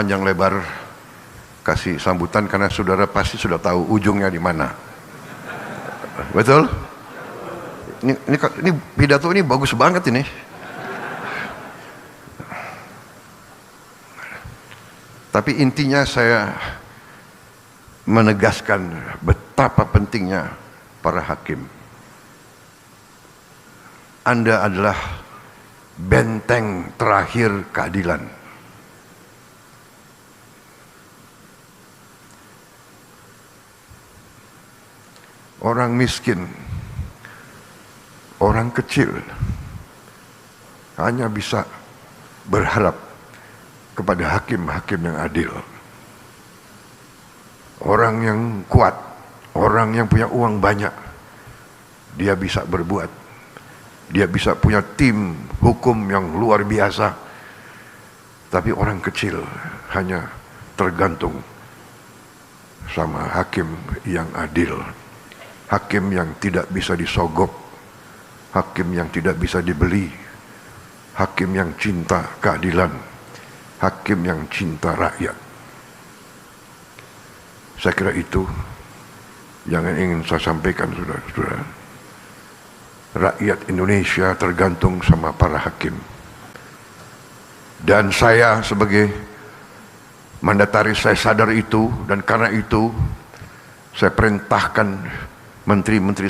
panjang lebar kasih sambutan karena saudara pasti sudah tahu ujungnya di mana. Betul? Ini pidato ini bagus banget ini. Tapi intinya saya menegaskan betapa pentingnya para hakim. Anda adalah benteng terakhir keadilan. Orang miskin, orang kecil hanya bisa berharap kepada hakim-hakim yang adil. Orang yang kuat, orang yang punya uang banyak, dia bisa berbuat. Dia bisa punya tim hukum yang luar biasa. Tapi orang kecil hanya tergantung sama hakim yang adil. Hakim yang tidak bisa disogok, hakim yang tidak bisa dibeli, hakim yang cinta keadilan, hakim yang cinta rakyat. Saya kira itu yang ingin saya sampaikan, saudara-saudara. Rakyat Indonesia tergantung sama para hakim. Dan saya sebagai mandataris, saya sadar itu, dan karena itu saya perintahkan menteri-menteri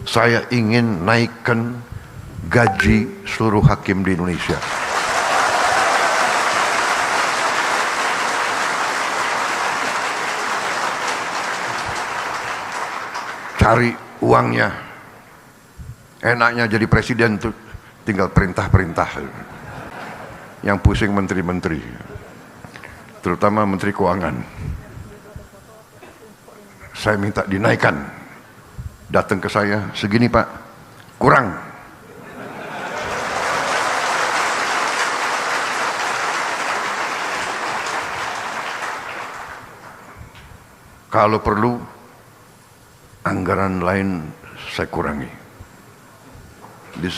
saya ingin naikkan gaji seluruh hakim di Indonesia. Cari uangnya, enaknya jadi presiden tuh tinggal perintah-perintah. Yang pusing menteri-menteri, terutama menteri keuangan. Saya minta dinaikkan. Datang ke saya, segini Pak, kurang. Kalau perlu, anggaran lain saya kurangi. Di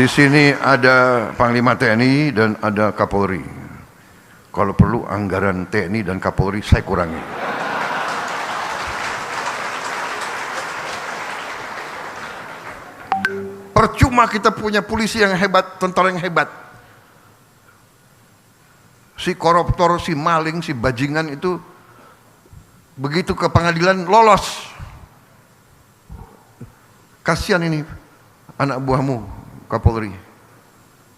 sini ada Panglima TNI dan ada Kapolri. Kalau perlu anggaran TNI dan Kapolri saya kurangi. Percuma kita punya polisi yang hebat, tentara yang hebat. Si koruptor, si maling, si bajingan itu begitu ke pengadilan lolos. Kasihan ini anak buahmu, Kapolri.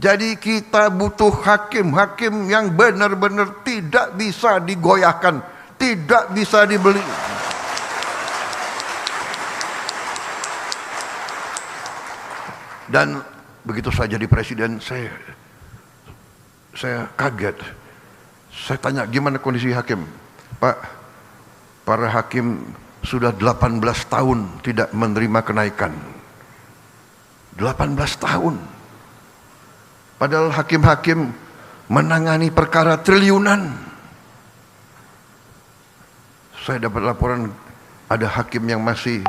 Jadi kita butuh hakim-hakim yang benar-benar tidak bisa digoyahkan, tidak bisa dibeli. Dan begitu saya jadi presiden, saya kaget. Saya tanya, gimana kondisi hakim? Pak, para hakim sudah 18 tahun tidak menerima kenaikan. 18 tahun. Padahal hakim-hakim menangani perkara triliunan. Saya dapat laporan ada hakim yang masih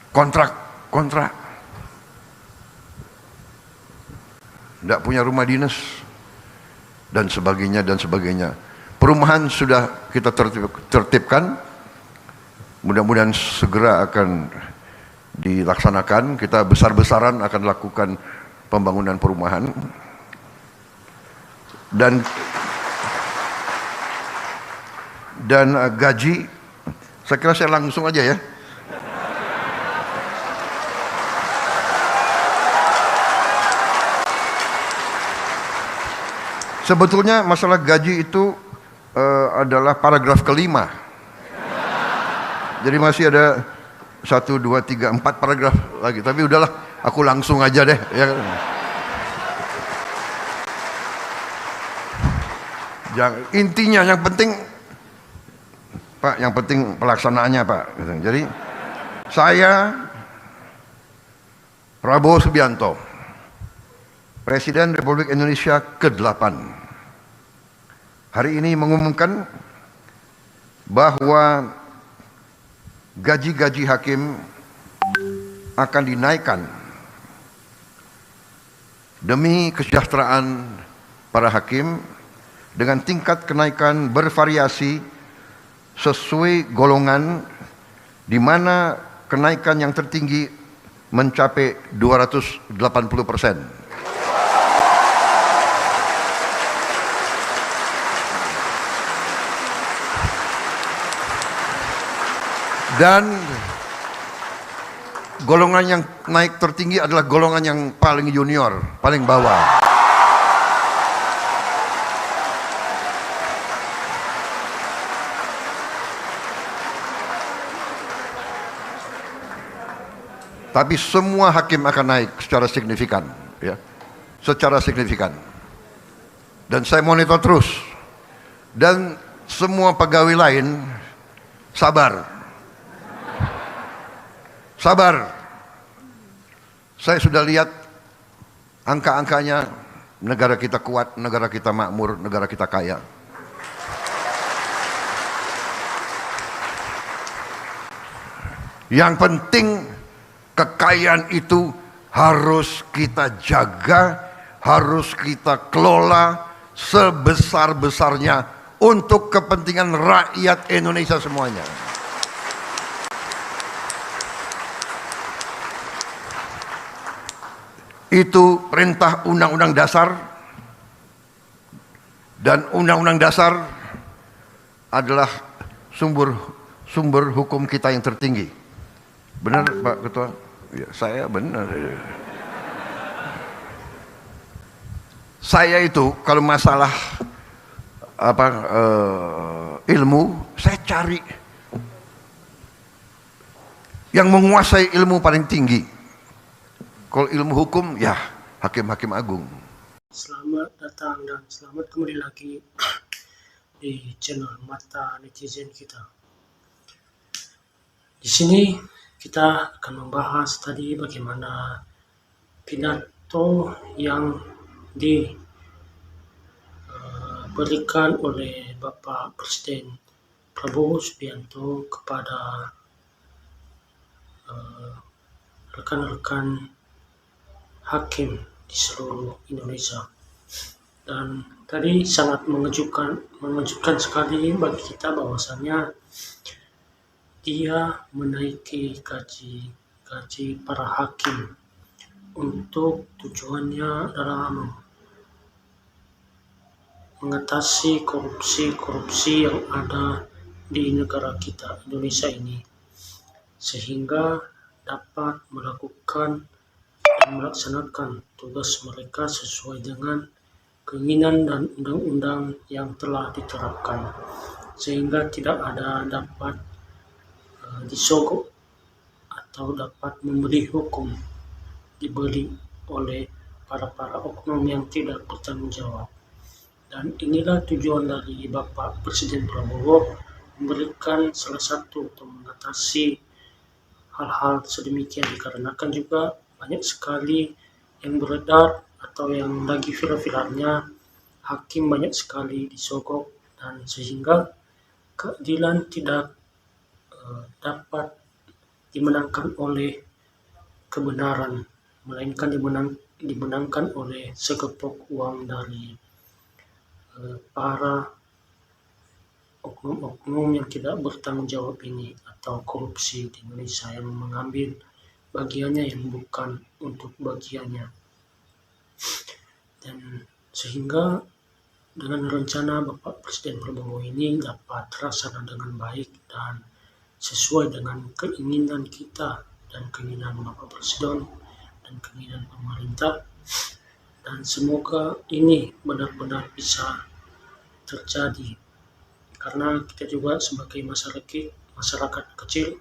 kontrak. Tidak punya rumah dinas dan sebagainya. Perumahan sudah kita tertibkan. Mudah-mudahan segera akan dilaksanakan. Kita besar-besaran akan lakukan pembangunan perumahan. Dan gaji, saya kira saya langsung aja ya. Sebetulnya masalah gaji itu adalah paragraf kelima. Jadi masih ada 1, 2, 3, 4 paragraf lagi. Tapi udahlah, aku langsung aja deh. Ya. Intinya yang penting, Pak, yang penting pelaksanaannya Pak. Jadi saya, Prabowo Subianto, Presiden Republik Indonesia ke-8, hari ini mengumumkan bahwa gaji-gaji hakim akan dinaikkan demi kesejahteraan para hakim dengan tingkat kenaikan bervariasi sesuai golongan, di mana kenaikan yang tertinggi mencapai 280%. Dan golongan yang naik tertinggi adalah golongan yang paling junior, paling bawah. Tapi semua hakim akan naik secara signifikan, ya, secara signifikan. Dan saya monitor terus. Dan semua pegawai lain sabar. Sabar. Saya sudah lihat angka-angkanya, negara kita kuat, negara kita makmur, negara kita kaya. Yang penting kekayaan itu harus kita jaga, harus kita kelola sebesar-besarnya untuk kepentingan rakyat Indonesia semuanya. Itu perintah Undang-Undang Dasar, dan Undang-Undang Dasar adalah sumber hukum kita yang tertinggi. Benar Pak Ketua? Ya, saya benar. Saya itu kalau masalah ilmu, saya cari yang menguasai ilmu paling tinggi. Kalau ilmu hukum, ya hakim-hakim agung. Selamat datang dan selamat kembali lagi di channel Mata Netizen kita. Di sini kita akan membahas tadi bagaimana pidato yang diberikan oleh Bapak Presiden Prabowo Subianto kepada rekan-rekan hakim di seluruh Indonesia. Dan tadi sangat mengejutkan sekali bagi kita bahwasannya dia menaiki gaji para hakim untuk tujuannya adalah mengatasi korupsi yang ada di negara kita Indonesia ini, sehingga dapat melakukan dan melaksanakan tugas mereka sesuai dengan keinginan dan undang-undang yang telah diterapkan, sehingga tidak ada dapat disogok atau dapat memberi hukum diberi oleh para oknum yang tidak bertanggung jawab. Dan inilah tujuan dari Bapak Presiden Prabowo, memberikan salah satu untuk mengatasi hal-hal sedemikian, dikarenakan juga banyak sekali yang beredar atau yang lagi viral-viralnya hakim banyak sekali disogok, dan sehingga keadilan tidak dapat dimenangkan oleh kebenaran, melainkan dimenangkan oleh segepok uang dari para oknum-oknum yang tidak bertanggung jawab ini, atau korupsi di Indonesia yang mengambil bagiannya yang bukan untuk bagiannya. Dan sehingga dengan rencana Bapak Presiden Prabowo ini dapat terlaksana dengan baik dan sesuai dengan keinginan kita dan keinginan Bapak Presiden dan keinginan pemerintah, dan semoga ini benar-benar bisa terjadi, karena kita juga sebagai masyarakat kecil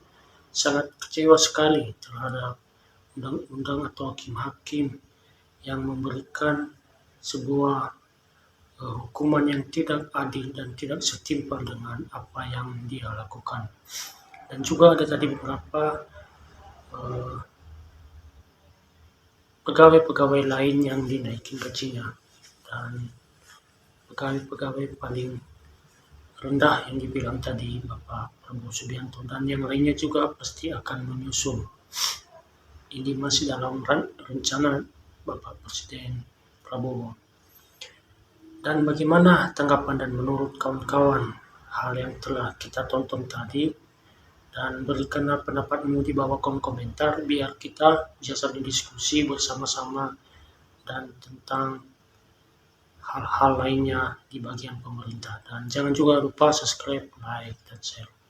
sangat kecewa sekali terhadap undang-undang atau hakim-hakim yang memberikan sebuah hukuman yang tidak adil dan tidak setimpal dengan apa yang dia lakukan. Dan juga ada tadi beberapa pegawai-pegawai lain yang dinaikin gajinya, dan pegawai-pegawai paling rendah yang dibilang tadi Bapak Prabowo Subianto, dan yang lainnya juga pasti akan menyusul. Ini masih dalam rencana Bapak Presiden Prabowo. Dan bagaimana tanggapan dan menurut kawan-kawan hal yang telah kita tonton tadi? Dan berikanlah pendapatmu di bawah kolom komentar biar kita bisa saling diskusi bersama-sama dan tentang hal-hal lainnya di bagian pemerintah. Dan jangan juga lupa subscribe, like, dan share.